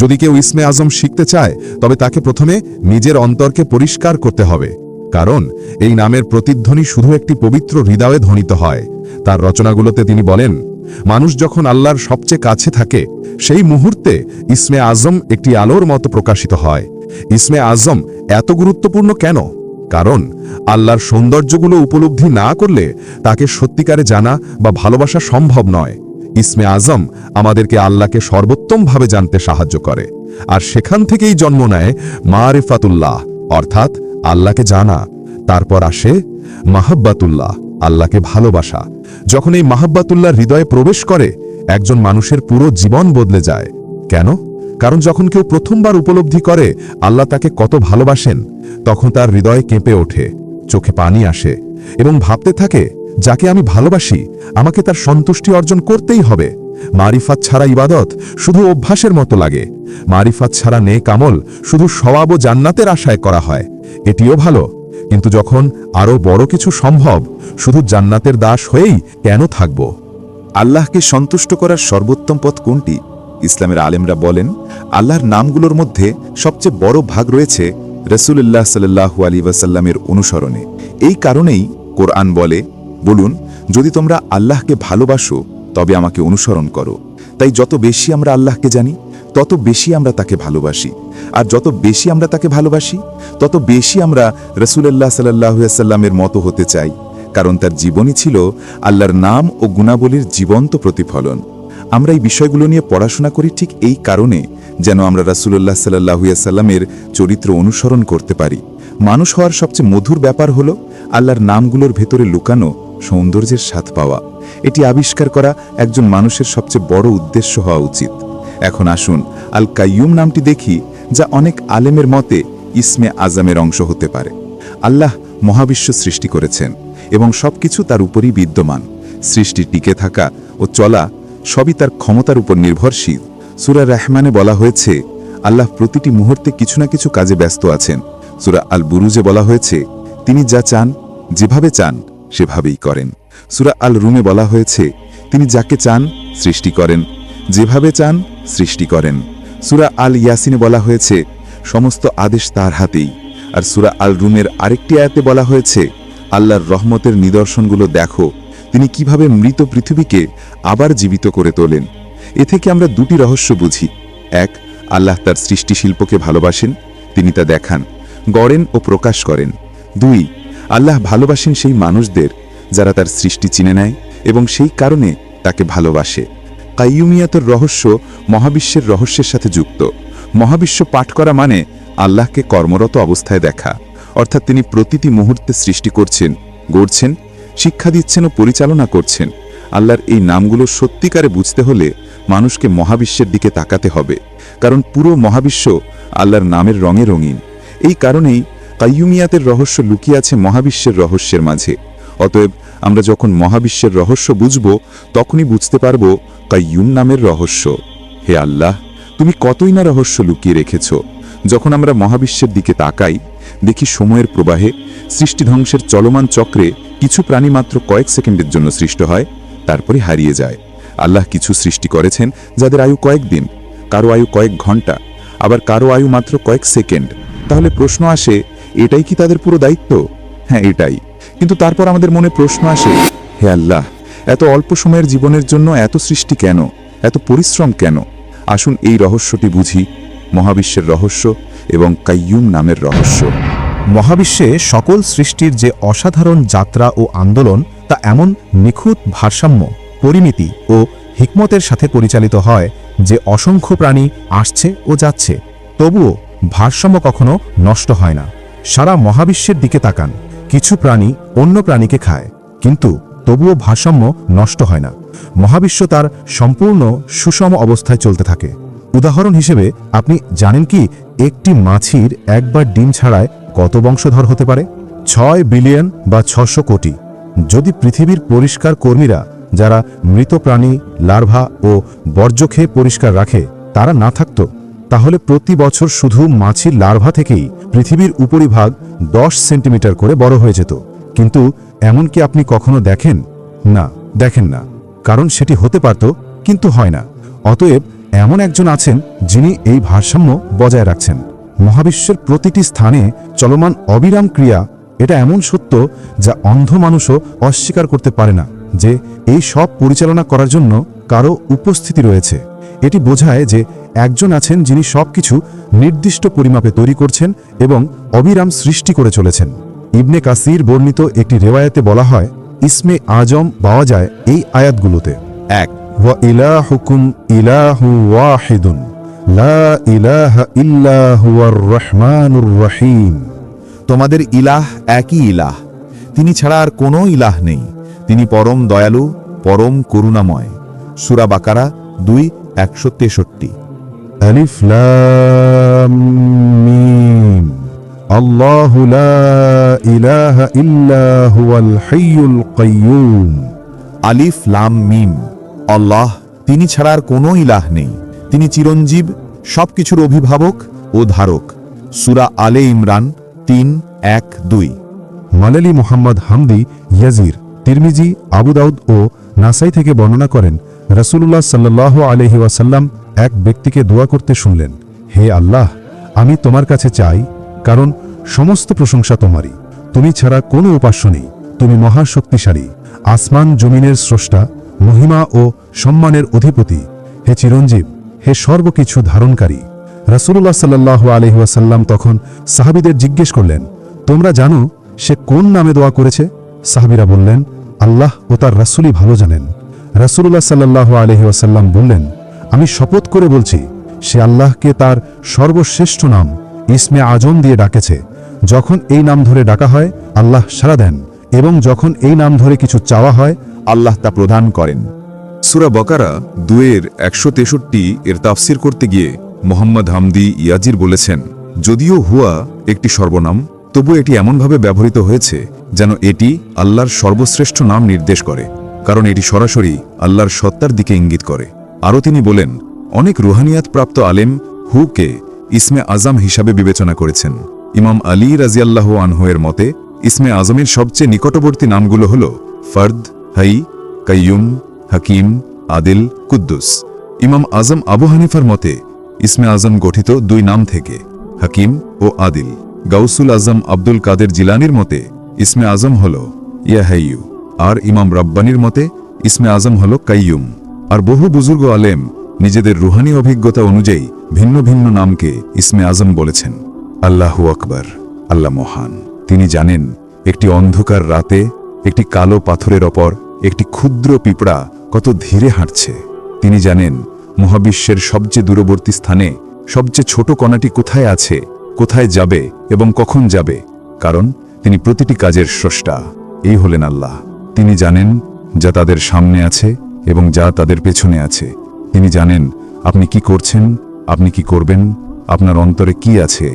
যদি কেউ ইসমে আজম শিখতে চায় তবে তাকে প্রথমে নিজের অন্তরকে পরিষ্কার করতে হবে, কারণ এই নামের প্রতিধ্বনি শুধু একটি পবিত্র হৃদয়ে ধ্বনিত হয়। তার রচনাগুলোতে তিনি বলেন, মানুষ যখন আল্লাহর সবচেয়ে কাছে থাকে সেই মুহূর্তে ইসমে আজম একটি আলোর মতো প্রকাশিত হয়। ইসমে আজম এত গুরুত্বপূর্ণ কেন? কারণ আল্লাহর সৌন্দর্যগুলো উপলব্ধি না করলে তাকে সত্যিকারে জানা বা ভালোবাসা সম্ভব নয়। ইসমে আজম আমাদেরকে আল্লাহকে সর্বোত্তমভাবে জানতে সাহায্য করে, আর সেখান থেকেই জন্ম নেয় মারিফাতুল্লাহ, অর্থাৎ আল্লাহকে জানা। তারপর আসে মাহাব্বাতুল্লাহ, আল্লাহকে ভালোবাসা। যখন এই মাহাব্বাতুল্লাহ হৃদয়ে প্রবেশ করে একজন মানুষের পুরো জীবন বদলে যায়। কেন? কারণ যখন কেউ প্রথমবার উপলব্ধি করে আল্লাহ তাকে কত ভালোবাসেন, তখন তার হৃদয়ে কেঁপে ওঠে, চোখে পানি আসে এবং ভাবতে থাকে, যাকে আমি ভালোবাসি আমাকে তার সন্তুষ্টি অর্জন করতেই হবে। মারিফাত ছাড়া ইবাদত শুধু অভ্যাসের মতো লাগে। মারিফাত ছাড়া নেক আমল শুধু সওয়াব ও জান্নাতের আশায় করা হয়। এটিও ভালো, কিন্তু যখন আরও বড় কিছু সম্ভব, শুধু জান্নাতের দাস হয়েই কেন থাকব? আল্লাহকে সন্তুষ্ট করার সর্বোত্তম পথ কোনটি? ইসলামের আলেমরা বলেন, আল্লাহর নামগুলোর মধ্যে সবচেয়ে বড় ভাগ রয়েছে রাসূলুল্লাহ সাল্লাল্লাহু আলাইহি ওয়াসাল্লামের অনুসরণে। এই কারণেই কোরআন বলে, বলুন, যদি তোমরা আল্লাহকে ভালোবাসো তবে আমাকে অনুসরণ করো। তাই যত বেশি আমরা আল্লাহকে জানি তত বেশি আমরা তাকে ভালোবাসি, আর যত বেশি আমরা তাকে ভালোবাসি তত বেশি আমরা রাসূলুল্লাহ সাল্লাল্লাহু আলাইহি ওয়াসাল্লামের মতো হতে চাই, কারণ তার জীবনই ছিল আল্লাহর নাম ও গুণাবলীর জীবন্ত প্রতিফলন। আমরা এই বিষয়গুলো নিয়ে পড়াশোনা করি ঠিক এই কারণে, যেন আমরা রাসূলুল্লাহ সাল্লাল্লাহু আলাইহি ওয়াসাল্লামের চরিত্র অনুসরণ করতে পারি। মানুষ হওয়ার সবচেয়ে মধুর ব্যাপার হলো আল্লাহর নামগুলোর ভেতরে লুকানো সৌন্দর্যের স্বাদ পাওয়া। এটি আবিষ্কার করা একজন মানুষের সবচেয়ে বড় উদ্দেশ্য হওয়া উচিত। এখন আসুন আল কাইয়ুম নামটি দেখি, যা অনেক আলেমের মতে ইসমে আজমের অংশ হতে পারে। আল্লাহ মহাবিশ্ব সৃষ্টি করেছেন এবং সবকিছু তার উপরই বিদ্যমান। সৃষ্টি টিকে থাকা ও চলা সবই তার ক্ষমতার উপর নির্ভরশীল। সূরা রহমানে বলা হয়েছে, আল্লাহ প্রতিটি মুহূর্তে কিছু না কিছু কাজে ব্যস্ত আছেন। সূরা আল বুরুজে বলা হয়েছে, তিনি যা চান, যেভাবে চান সেভাবেই করেন। সূরা আল রুমে বলা হয়েছে, তিনি যাকে চান সৃষ্টি করেন, যেভাবে চান সৃষ্টি করেন। সূরা আল ইয়াসিনে বলা হয়েছে, সমস্ত আদেশ তার হাতেই। আর সূরা আল রুমের আরেকটি আয়াতে বলা হয়েছে, আল্লাহর রহমতের নিদর্শনগুলো দেখো, তিনি কিভাবে মৃত পৃথিবীকে আবার জীবিত করে তোলেন। এ থেকে আমরা দুটি রহস্য বুঝি। এক, আল্লাহ তার সৃষ্টিশিল্পকে ভালোবাসেন, তিনি তা দেখান, গড়েন ও প্রকাশ করেন। দুই, আল্লাহ ভালোবাসেন সেই মানুষদের যারা তার সৃষ্টি চিনে নেয় এবং সেই কারণে তাকে ভালোবাসে। কাইয়ুমিয়াতের রহস্য মহাবিশ্বের রহস্যের সাথে যুক্ত। মহাবিশ্ব পাঠ করা মানে আল্লাহকে কর্মরত অবস্থায় দেখা, অর্থাৎ তিনি প্রতিটি মুহূর্তে সৃষ্টি করছেন, গড়ছেন, শিক্ষা দিচ্ছেন ও পরিচালনা করছেন। আল্লাহর এই নামগুলো সত্যিকারে বুঝতে হলে মানুষকে মহাবিশ্বের দিকে তাকাতে হবে, কারণ পুরো মহাবিশ্ব আল্লাহর নামের রঙে রঙিন। এই কারণেই কাইয়ুমিয়াতের রহস্য লুকিয়ে আছে মহাবিশ্বের রহস্যের মাঝে। অতএব আমরা যখন মহাবিশ্বের রহস্য বুঝব, তখনই বুঝতে পারব কাইয়ুম নামের রহস্য। হে আল্লাহ, তুমি কতই না রহস্য লুকিয়ে রেখেছ। যখন আমরা মহাবিশ্বের দিকে তাকাই, দেখি সময়ের প্রবাহে সৃষ্টি ধ্বংসের চলমান চক্রে কিছু প্রাণী মাত্র কয়েক সেকেন্ডের জন্য সৃষ্ট হয়, তারপরে হারিয়ে যায়। আল্লাহ কিছু সৃষ্টি করেছেন যাদের আয়ু কয়েকদিন, কারো আয়ু কয়েক ঘন্টা, আবার কারো আয়ু মাত্র কয়েক সেকেন্ড। তাহলে প্রশ্ন আসে, এটাই কি তাদের পুরো দায়িত্ব? হ্যাঁ, এটাই। কিন্তু তারপর আমাদের মনে প্রশ্ন আসে, হে আল্লাহ, এত অল্প সময়ের জীবনের জন্য এত সৃষ্টি কেন, এত পরিশ্রম কেন? আসুন এই রহস্যটি বুঝি, মহাবিশ্বের রহস্য এবং কাইয়ুম নামের রহস্য। মহাবিশ্বে সকল সৃষ্টির যে অসাধারণ যাত্রা ও আন্দোলন, তা এমন নিখুঁত ভারসাম্য, পরিমিতি ও হিকমতের সাথে পরিচালিত হয় যে অসংখ্য প্রাণী আসছে ও যাচ্ছে, তবুও ভারসাম্য কখনো নষ্ট হয় না। সারা মহাবিশ্বের দিকে তাকান, কিছু প্রাণী অন্য প্রাণীকে খায়, কিন্তু তবুও ভারসাম্য নষ্ট হয় না। মহাবিশ্ব তার সম্পূর্ণ সুষম অবস্থায় চলতে থাকে। উদাহরণ হিসেবে আপনি জানেন কি একটি মাছির একবার ডিম ছাড়ায় কত বংশধর হতে পারে? 6 বিলিয়ন বা 600 কোটি। যদি পৃথিবীর পরিষ্কার কর্মীরা, যারা মৃত প্রাণী, লার্ভা ও বর্জ্য খেয়ে পরিষ্কার রাখে, তারা না থাকত, তাহলে প্রতি বছর শুধু মাছির লার্ভা থেকেই পৃথিবীর উপরিভাগ 10 সেন্টিমিটার করে বড় হয়ে যেত। কিন্তু এমন কি আপনি কখনো দেখেন? না, দেখেন না, কারণ সেটি হতে পারত, কিন্তু হয় না। অতএব এমন একজন আছেন যিনি এই ভারসাম্য বজায় রাখছেন। মহাবিশ্বের প্রতিটি স্থানে চলমান অবিরাম ক্রিয়া, এটা এমন সত্য যা অন্ধ মানুষও অস্বীকার করতে পারে না, যে এই সব পরিচালনা করার জন্য কারো উপস্থিতি রয়েছে। এটি বোঝায় যে একজন আছেন যিনি সবকিছু নির্দিষ্ট পরিমাপে তৈরি করছেন এবং অবিরাম সৃষ্টি করে চলেছেন। ইবনে কাসির বর্ণিত একটি রেওয়ায়াতে বলা হয়, ইসমে আজম পাওয়া যায় এই আয়াতগুলোতে। 1 ওয়া ইলাহুকুম ইলাহু ওয়াহিদুন লা ইলাহা ইল্লা হুয়ার রহমানুর রহিম। তোমাদের ইলাহ একই ইলাহ, তিনি ছাড়া আর কোনো ইলাহ নেই, তিনি পরম দয়ালু, পরম করুণাময়। সূরা বাকারা 2:163। আলিফ লাম মিম। আল্লাহু লা ইলাহা ইল্লা হুয়াল হাইয়ুল কাইয়্যুম। আলিফ লাম মিম। আল্লাহ, তিনি ছাড়া আর কোনো ইলাহ নেই, তিনি চিরঞ্জীব, সবকিছুর অভিভাবক ও ধারক। সূরা আলে ইমরান 3:1-2। মালালি মুহাম্মদ হামদি ইয়াজির তিরমিজি, আবু দাউদ ও নাসাই থেকে বর্ণনা করেন, রাসূলুল্লাহ সাল্লাল্লাহু আলাইহি ওয়াসাল্লাম এক ব্যক্তিকে দোয়া করতে শুনলেন, হে আল্লাহ, আমি তোমার কাছে চাই, কারণ সমস্ত প্রশংসা তোমারই, তুমি ছাড়া কোনো উপাস্য নেই, তুমি মহাশক্তিশালী, আসমান জমিনের স্রষ্টা, মহিমা ও সম্মানের অধিপতি, হে চিরঞ্জীব, হে সর্বকিছু ধারণকারী। রাসূলুল্লাহ সাল্লাল্লাহু আলাইহি ওয়াসাল্লাম তখন সাহাবীদের জিজ্ঞেস করলেন, তোমরা জানো সে কোন নামে দোয়া করেছে? সাহাবীরা বললেন, আল্লাহ ও তার রাসূলই ভালো জানেন। রাসূলুল্লাহ সাল্লাল্লাহু আলাইহি ওয়াসাল্লাম বললেন, আমি শপথ করে বলছি, সে আল্লাহকে তার সর্বশ্রেষ্ঠ নাম ইসমে আজম দিয়ে ডাকেছে। যখন এই নাম ধরে ডাকা হয়, আল্লাহ সাড়া দেন, এবং যখন এই নাম ধরে কিছু চাওয়া হয়, আল্লাহ তা প্রদান করেন। সূরা বাকারা 2:163 এর তাফসির করতে গিয়ে মোহাম্মদ হামদি ইয়াজির বলেছেন, যদিও হুয়া একটি সর্বনাম, তবু এটি এমনভাবে ব্যবহৃত হয়েছে যেন এটি আল্লাহর সর্বশ্রেষ্ঠ নাম নির্দেশ করে, কারণ এটি সরাসরি আল্লাহর সত্তার দিকে ইঙ্গিত করে। আরও তিনি বলেন, অনেক রুহানিয়াত প্রাপ্ত আলেম হুকে ইসমে আজম হিসাবে বিবেচনা করেছেন। ইমাম আলী রাজিয়াল্লাহু আনহু এর মতে ইসমে আজমের সবচেয়ে নিকটবর্তী নামগুলো হল ফর্দ, হাই, কাইয়ুম, হাকিম, আদিল, কুদ্দুস। ইমাম আজম আবু হানিফার মতে ইসমে আজম গঠিত 2 নাম থেকে, হাকিম ও আদিল। গাউসুল আজম আব্দুল কাদের জিলানির মতে ইসমে আজম হল ইয়া হাইয়ু, আর ইমাম রাব্বানির মতে ইসমে আজম হল কাইয়ুম। আর বহু বুজুর্গ আলেম নিজেদের রুহানি অভিজ্ঞতা অনুযায়ী ভিন্ন ভিন্ন নামকে ইসমে আজম বলেছেন। আল্লাহু আকবার, আল্লাহ মহান। তিনি জানেন একটি অন্ধকার রাতে একটি কালো পাথরের ওপর একটি ক্ষুদ্র পিঁপড়া কত ধীরে হাঁটছে। তিনি জানেন মহাবিশ্বের সবচেয়ে দূরবর্তী স্থানে সবচেয়ে ছোট কণাটি কোথায় আছে, কোথায় যাবে এবং কখন যাবে, কারণ তিনি প্রতিটি কাজের স্রষ্টা। এই হলেন আল্লাহ। তিনি জানেন যা তাদের সামনে আছে এবং যা তাদের পেছনে আছে। তিনি জানেন আপনি কি করছেন, আপনি কি করবেন, আপনার অন্তরে কি আছে।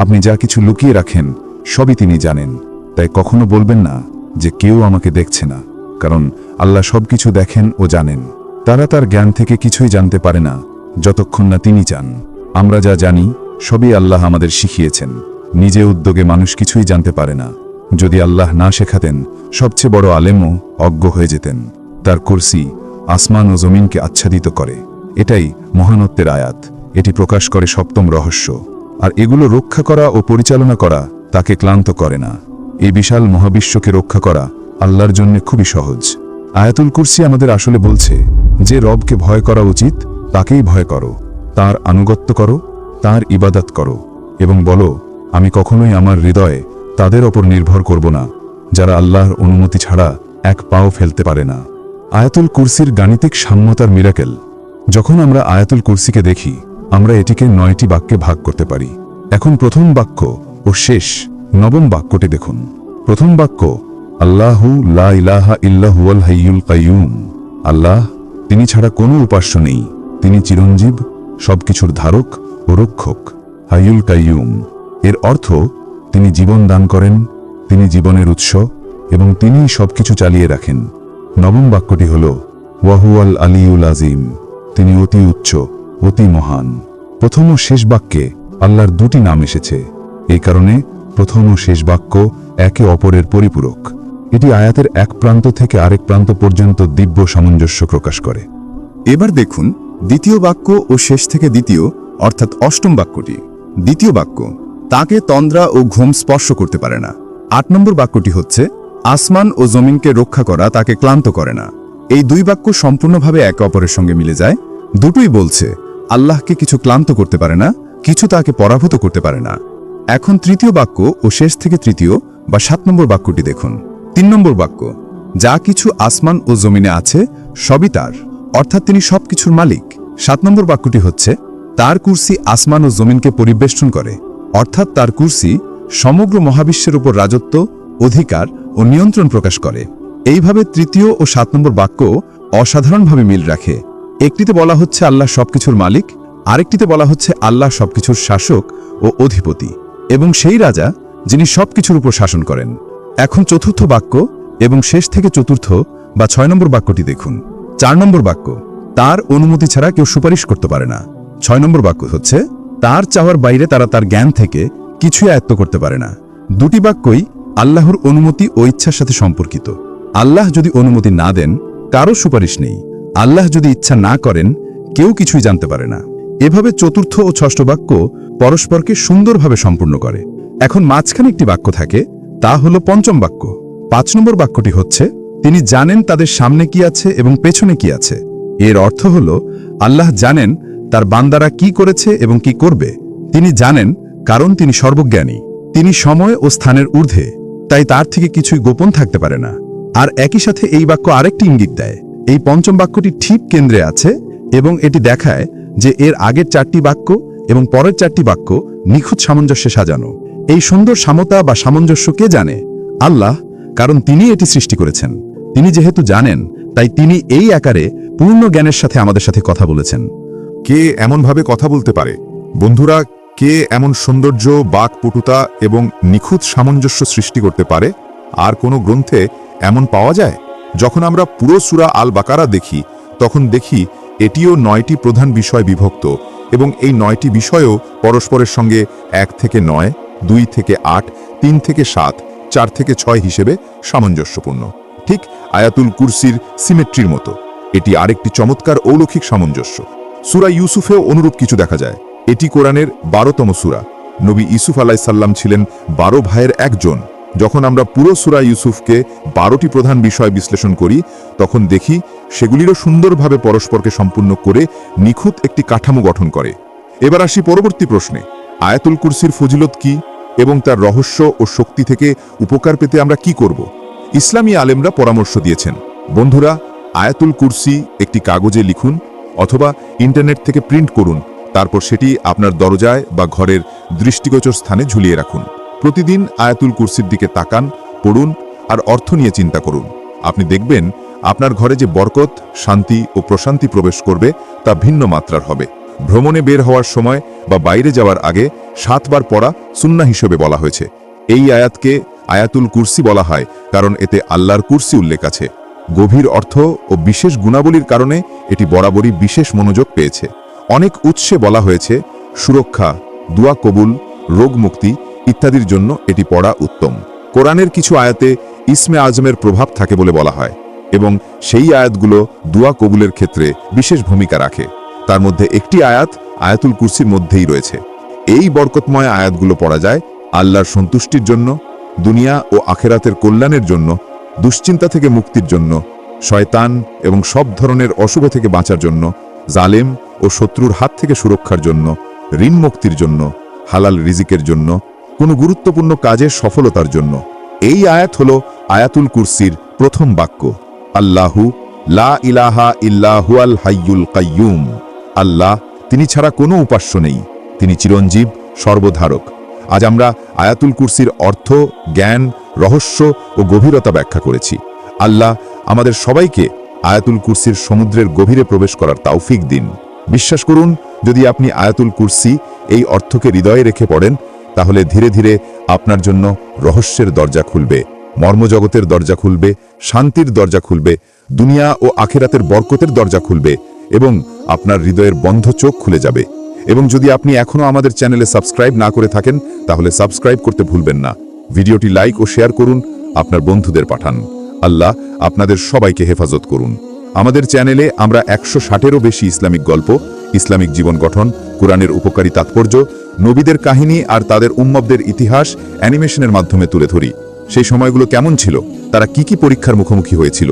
আপনি যা কিছু লুকিয়ে রাখেন সবই তিনি জানেন। তাই কখনো বলবেন না যে কেউ আমাকে দেখছে না, কারণ আল্লাহ সবকিছু দেখেন ও জানেন। তারা তার জ্ঞান থেকে কিছুই জানতে পারে না যতক্ষণ না তিনি চান। আমরা যা জানি সবই আল্লাহ আমাদের শিখিয়েছেন। নিজে উদ্যোগে মানুষ কিছুই জানতে পারে না। যদি আল্লাহ না শেখাতেন সবচেয়ে বড় আলেমও অজ্ঞ হয়ে যেতেন। তার কুরসি আসমান ও জমিনকে আচ্ছাদিত করে। এটাই মহানত্বের আয়াত। এটি প্রকাশ করে সপ্তম রহস্য। আর এগুলো রক্ষা করা ও পরিচালনা করা তাকে ক্লান্ত করে না। এই বিশাল মহাবিশ্বকে রক্ষা করা আল্লাহর জন্য খুবই সহজ। আয়াতুল কুরসি আমাদের আসলে বলছে যে রবকে ভয় করা উচিত তাকেই ভয় করো, তার আনুগত্য করো, তার ইবাদত করো এবং বলো আমি কখনোই আমার হৃদয়ে তাদের ওপর নির্ভর করব না যারা আল্লাহর অনুমতি ছাড়া এক পাও ফেলতে পারে না। আয়াতুল কুরসির গাণিতিক সাম্যতার মিরাকেল। যখন আমরা আয়াতুল কুরসিকে দেখি আমরা এটিকে 9টি বাক্যে ভাগ করতে পারি। এখন প্রথম বাক্য ও শেষ নবম বাক্যটি দেখুন। প্রথম বাক্য আল্লাহু লা ইলাহা ইল্লা হুয়াল হাইয়ুল কাইয়ুম। আল্লাহ, তিনি ছাড়া কোনো উপাস্য নেই, তিনি চিরঞ্জীব, সবকিছুর ধারক ও রক্ষক। হাইয়ুল কাইয়ুম এর অর্থ তিনি জীবন দান করেন, তিনি জীবনের উৎস এবং তিনিই সবকিছু চালিয়ে রাখেন। নবম বাক্যটি হল ওয়াহুয়াল আলিউল আজিম, তিনি অতি উচ্চ, অতি মহান। প্রথম ও শেষ বাক্যে আল্লাহর দুটি নাম এসেছে। এই কারণে প্রথম ও শেষ বাক্য একে অপরের পরিপূরক। এটি আয়াতের এক প্রান্ত থেকে আরেক প্রান্ত পর্যন্ত দিব্য সামঞ্জস্য প্রকাশ করে। এবার দেখুন দ্বিতীয় বাক্য ও শেষ থেকে দ্বিতীয় অর্থাৎ অষ্টম বাক্যটি। দ্বিতীয় বাক্য তাকে তন্দ্রা ও ঘুম স্পর্শ করতে পারে না। 8 নম্বর বাক্যটি হচ্ছে আসমান ও জমিনকে রক্ষা করা তাকে ক্লান্ত করে না। এই দুই বাক্য সম্পূর্ণভাবে একে অপরের সঙ্গে মিলে যায়। দুটোই বলছে আল্লাহকে কিছু ক্লান্ত করতে পারে না, কিছু তাকে পরাভূত করতে পারে না। এখন তৃতীয় বাক্য ও শেষ থেকে তৃতীয় বা 7 নম্বর বাক্যটি দেখুন। 3 নম্বর বাক্য যা কিছু আসমান ও জমিনে আছে সবই তার, অর্থাৎ তিনি সবকিছুর মালিক। 7 নম্বর বাক্যটি হচ্ছে তার কুরসি আসমান ও জমিনকে পরিবেষ্টন করে, অর্থাৎ তার কুরসি সমগ্র মহাবিশ্বের উপর রাজত্ব, অধিকার ও নিয়ন্ত্রণ প্রকাশ করে। এইভাবে তৃতীয় ও 7 নম্বর বাক্য অসাধারণভাবে মিল রাখে। একটিতে বলা হচ্ছে আল্লাহ সবকিছুর মালিক, আরেকটিতে বলা হচ্ছে আল্লাহ সবকিছুর শাসক ও অধিপতি এবং সেই রাজা যিনি সবকিছুর উপর শাসন করেন। এখন চতুর্থ বাক্য এবং শেষ থেকে চতুর্থ বা 6 নম্বর বাক্যটি দেখুন। 4 নম্বর বাক্য তার অনুমতি ছাড়া কেউ সুপারিশ করতে পারে না। 6 নম্বর বাক্য হচ্ছে তার চাওয়ার বাইরে তারা তার জ্ঞান থেকে কিছুই আয়ত্ত করতে পারে না। দুটি বাক্যই আল্লাহর অনুমতি ও ইচ্ছার সাথে সম্পর্কিত। আল্লাহ যদি অনুমতি না দেন কারো সুপারিশ নেই, আল্লাহ যদি ইচ্ছা না করেন কেউ কিছুই জানতে পারে না। এভাবে চতুর্থ ও ষষ্ঠ বাক্য পরস্পরকে সুন্দরভাবে সম্পূর্ণ করে। এখন মাঝখানে একটি বাক্য থাকে, তা হলো পঞ্চম বাক্য। 5 নম্বর বাক্যটি হচ্ছে তিনি জানেন তাদের সামনে কি আছে এবং পেছনে কি আছে। এর অর্থ হলো আল্লাহ জানেন তার বান্দারা কি করেছে এবং কি করবে। তিনি জানেন কারণ তিনি সর্বজ্ঞানী, তিনি সময় ও স্থানের ঊর্ধ্বে, তাই তার থেকে কিছুই গোপন থাকতে পারে না। আর একই সাথে এই বাক্য আরেকটি ইঙ্গিত দেয়, এই পঞ্চম বাক্যটি ঠিক কেন্দ্রে আছে এবং এটি দেখায় যে এর আগের 4টি বাক্য এবং পরের 4টি বাক্য নিখুঁত সামঞ্জস্যে সাজানো। এই সুন্দর সমতা বা সামঞ্জস্য কে জানে? আল্লাহ, কারণ তিনি এটি সৃষ্টি করেছেন। তিনি যেহেতু জানেন তাই তিনি এই আকারে পূর্ণ জ্ঞানের সাথে আমাদের সাথে কথা বলেছেন। কে এমনভাবে কথা বলতে পারে? বন্ধুরা, কে এমন সৌন্দর্য, বাকপটুতা এবং নিখুঁত সামঞ্জস্য সৃষ্টি করতে পারে? আর কোনো গ্রন্থে এমন পাওয়া যায়? যখন আমরা পুরো সূরা আল বাকারা দেখি তখন দেখি এটিও 9টি প্রধান বিষয় বিভক্ত এবং এই 9টি বিষয়ও পরস্পরের সঙ্গে 1 থেকে 9, 2 থেকে 8, 3 থেকে 7, 4 থেকে 6 হিসেবে সামঞ্জস্যপূর্ণ। ঠিক আয়াতুল কুরসির সিমেট্রির মতো এটি আরেকটি চমৎকার অলৌকিক সামঞ্জস্য। সূরা ইউসুফেও অনুরূপ কিছু দেখা যায়। এটি কোরআনের 12তম সূরা। নবী ইউসুফ আলাইহিস সালাম ছিলেন 12 ভাইয়ের একজন। যখন আমরা পুরো সূরা ইউসুফকে 12টি প্রধান বিষয় বিশ্লেষণ করি তখন দেখি সেগুলিরও সুন্দরভাবে পরস্পরকে সম্পূর্ণ করে নিখুঁত একটি কাঠামো গঠন করে। এবার আসি পরবর্তী প্রশ্নে, আয়াতুল কুরসির ফজিলত কি এবং তার রহস্য ও শক্তি থেকে উপকার পেতে আমরা কি করব? ইসলামী আলেমরা পরামর্শ দিয়েছেন, বন্ধুরা, আয়াতুল কুরসি একটি কাগজে লিখুন অথবা ইন্টারনেট থেকে প্রিন্ট করুন, তারপর সেটি আপনার দরজায় বা ঘরের দৃষ্টিগোচর স্থানে ঝুলিয়ে রাখুন। প্রতিদিন আয়াতুল কুরসির দিকে তাকান, পড়ুন আর অর্থ নিয়ে চিন্তা করুন। আপনি দেখবেন আপনার ঘরে যে বরকত, শান্তি ও প্রশান্তি প্রবেশ করবে তা ভিন্ন মাত্রার হবে। ভ্রমণে বের হওয়ার সময় বা বাইরে যাওয়ার আগে 7 বার পড়া সুন্নাহ হিসেবে বলা হয়েছে। এই আয়াতকে আয়াতুল কুরসি বলা হয় কারণ এতে আল্লাহর কুরসি উল্লেখ আছে। গভীর অর্থ ও বিশেষ গুণাবলীর কারণে এটি বরাবরই বিশেষ মনোযোগ পেয়েছে। অনেক উৎসে বলা হয়েছে সুরক্ষা, দোয়া কবুল, রোগ মুক্তি ইত্যাদির জন্য এটি পড়া উত্তম। কোরআনের কিছু আয়াতে ইসমে আজমের প্রভাব থাকে বলে বলা হয় এবং সেই আয়াতগুলো দোয়া কবুলের ক্ষেত্রে বিশেষ ভূমিকা রাখে। তার মধ্যে একটি আয়াত আয়াতুল কুরসির মধ্যেই রয়েছে। এই বরকতময় আয়াতগুলো পড়া যায় আল্লাহর সন্তুষ্টির জন্য, দুনিয়া ও আখেরাতের কল্যাণের জন্য, দুশ্চিন্তা থেকে মুক্তির জন্য, শয়তান এবং সব ধরনের অশুভ থেকে বাঁচার জন্য, জালেম ও শত্রুর হাত থেকে সুরক্ষার জন্য, ঋণ মুক্তির জন্য, হালাল রিজিকের জন্য, কোনো গুরুত্বপূর্ণ কাজের সফলতার জন্য। এই আয়াত হল আয়াতুল কুরসির প্রথম বাক্য। আল্লাহু লা ইলাহা ইল্লা হুয়াল হাইয়ুল কাইয়ুম। আল্লাহ, তিনি ছাড়া কোনো উপাস্য নেই, তিনি চিরঞ্জীব, সর্বধারক। আজ আমরা আয়াতুল কুরসির অর্থ, জ্ঞান, রহস্য ও গভীরতা ব্যাখ্যা করেছি। আল্লাহ আমাদের সবাইকে আয়াতুল কুরসির সমুদ্রের গভীরে প্রবেশ করার তৌফিক দিন। বিশ্বাস করুন, যদি আপনি আয়াতুল কুরসি এই অর্থকে হৃদয়ে রেখে পড়েন, তাহলে ধীরে ধীরে আপনার জন্য রহস্যের দরজা খুলবে, মর্মজগতের দরজা খুলবে, শান্তির দরজা খুলবে, দুনিয়া ও আখিরাতের বরকতের দরজা খুলবে এবং আপনার হৃদয়ের বন্ধ চোখ খুলে যাবে। এবং যদি আপনি এখনও আমাদের চ্যানেলে সাবস্ক্রাইব না করে থাকেন, তাহলে সাবস্ক্রাইব করতে ভুলবেন না। ভিডিওটি লাইক ও শেয়ার করুন, আপনার বন্ধুদের পাঠান। আল্লাহ আপনাদের সবাইকে হেফাজত করুন। আমাদের চ্যানেলে আমরা 160-এরও বেশি ইসলামিক গল্প, ইসলামিক জীবন গঠন, কোরআনের উপকারী তাৎপর্য, নবীদের কাহিনী আর তাদের উম্মতদের ইতিহাস অ্যানিমেশনের মাধ্যমে তুলে ধরি। সেই সময়গুলো কেমন ছিল, তারা কি পরীক্ষার মুখোমুখি হয়েছিল।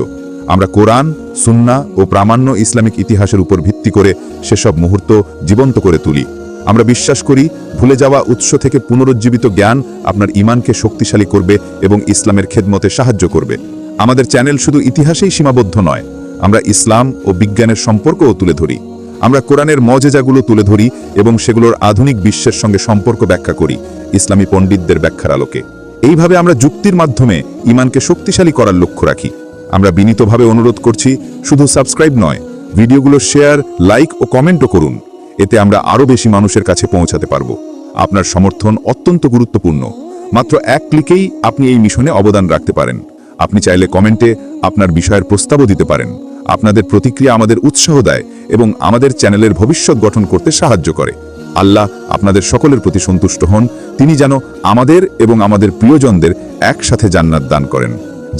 আমরা কোরআন, সুন্নাহ ও প্রামাণ্য ইসলামিক ইতিহাসের উপর ভিত্তি করে সেসব মুহূর্ত জীবন্ত করে তুলি। আমরা বিশ্বাস করি, ভুলে যাওয়া উৎস থেকে পুনরুজ্জীবিত জ্ঞান আপনার ঈমানকে শক্তিশালী করবে এবং ইসলামের খেদমতে সাহায্য করবে। আমাদের চ্যানেল শুধু ইতিহাসেই সীমাবদ্ধ নয়, আমরা ইসলাম ও বিজ্ঞানের সম্পর্কও তুলে ধরি। আমরা কোরআনের মজেজাগুলো তুলে ধরি এবং সেগুলোর আধুনিক বিশ্বের সঙ্গে সম্পর্ক ব্যাখ্যা করি ইসলামী পণ্ডিতদের ব্যাখ্যার আলোকে। এইভাবে আমরা যুক্তির মাধ্যমে ঈমানকে শক্তিশালী করার লক্ষ্য রাখি। আমরা বিনীতভাবে অনুরোধ করছি, শুধু সাবস্ক্রাইব নয়, ভিডিওগুলো শেয়ার, লাইক ও কমেন্টও করুন। এতে আমরা আরও বেশি মানুষের কাছে পৌঁছাতে পারব। আপনার সমর্থন অত্যন্ত গুরুত্বপূর্ণ। মাত্র 1 ক্লিকেই আপনি এই মিশনে অবদান রাখতে পারেন। আপনি চাইলে কমেন্টে আপনার বিষয়ের প্রস্তাবও দিতে পারেন। আপনাদের প্রতিক্রিয়া আমাদের উৎসাহ দেয় এবং আমাদের চ্যানেলের ভবিষ্যৎ গঠন করতে সাহায্য করে। আল্লাহ আপনাদের সকলের প্রতি সন্তুষ্ট হন। তিনি যেন আমাদের এবং আমাদের প্রিয়জনদের একসাথে জান্নাত দান করেন।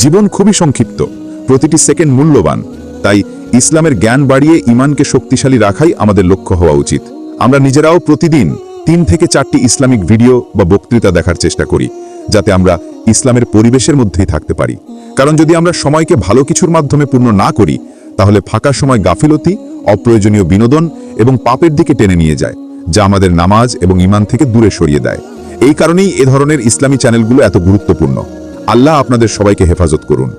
জীবন খুবই সংক্ষিপ্ত, প্রতিটি সেকেন্ড মূল্যবান। তাই ইসলামের জ্ঞান বাড়িয়ে ঈমানকে শক্তিশালী রাখাই আমাদের লক্ষ্য হওয়া উচিত। আমরা নিজেরাও প্রতিদিন 3 থেকে 4টি ইসলামিক ভিডিও বা বক্তৃতা দেখার চেষ্টা করি, যাতে আমরা ইসলামের পরিবেশের মধ্যেই থাকতে পারি। কারণ যদি আমরা সময়কে ভালো কিছুর মাধ্যমে পূর্ণ না করি, তাহলে ফাঁকা সময় গাফিলতি, অপ্রয়োজনীয় বিনোদন এবং পাপের দিকে টেনে নিয়ে যায়, যা আমাদের নামাজ এবং ঈমান থেকে দূরে সরিয়ে দেয়। এই কারণেই এ ধরনের ইসলামী চ্যানেলগুলো এত গুরুত্বপূর্ণ। আল্লাহ আপনাদের সবাইকে হেফাজত করুন।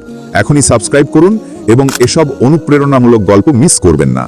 এখনই সাবস্ক্রাইব করুন এবং এসব অনুপ্রেরণামূলক গল্প মিস করবেন না।